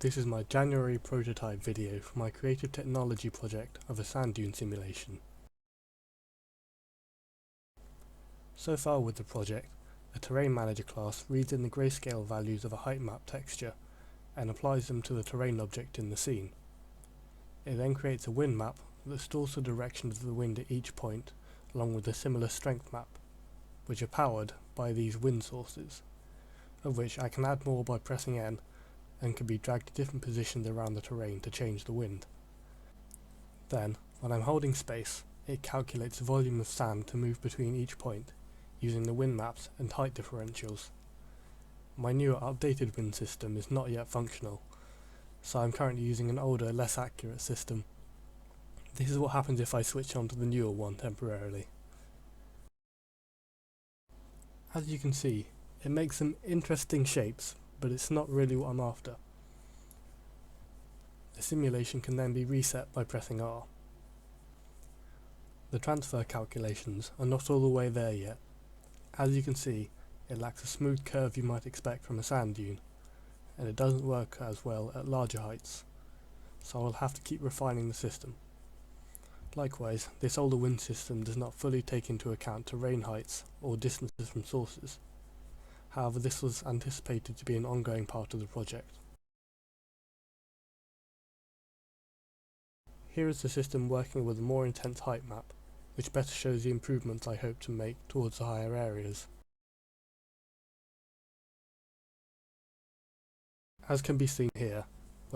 This is my January prototype video for my creative technology project of a sand dune simulation. So far with the project, the terrain manager class reads in the grayscale values of a height map texture and applies them to the terrain object in the scene. It then creates a wind map that stores the direction of the wind at each point, along with a similar strength map, which are powered by these wind sources, of which I can add more by pressing N and can be dragged to different positions around the terrain to change the wind. Then, when I'm holding space, it calculates the volume of sand to move between each point, using the wind maps and height differentials. My newer updated wind system is not yet functional, so I'm currently using an older, less accurate system. This is what happens if I switch on to the newer one temporarily. As you can see, it makes some interesting shapes, but it's not really what I'm after. The simulation can then be reset by pressing R. The transfer calculations are not all the way there yet. As you can see, it lacks a smooth curve you might expect from a sand dune, and it doesn't work as well at larger heights, so I'll have to keep refining the system. Likewise, this older wind system does not fully take into account terrain heights or distances from sources. However, this was anticipated to be an ongoing part of the project. Here is the system working with a more intense height map, which better shows the improvements I hope to make towards the higher areas. As can be seen here,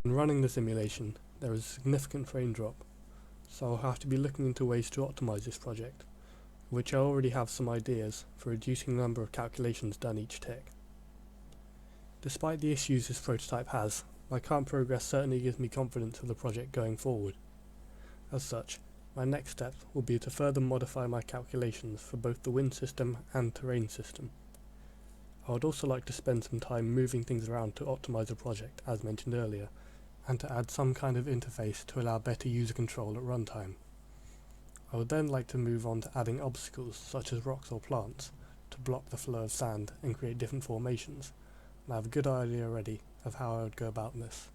when running the simulation, there is a significant frame drop, so I'll have to be looking into ways to optimize this project, which I already have some ideas for reducing the number of calculations done each tick. Despite the issues this prototype has, my current progress certainly gives me confidence of the project going forward. As such, my next step will be to further modify my calculations for both the wind system and terrain system. I would also like to spend some time moving things around to optimize the project, as mentioned earlier, and to add some kind of interface to allow better user control at runtime. I would then like to move on to adding obstacles such as rocks or plants to block the flow of sand and create different formations, and I have a good idea already of how I would go about this.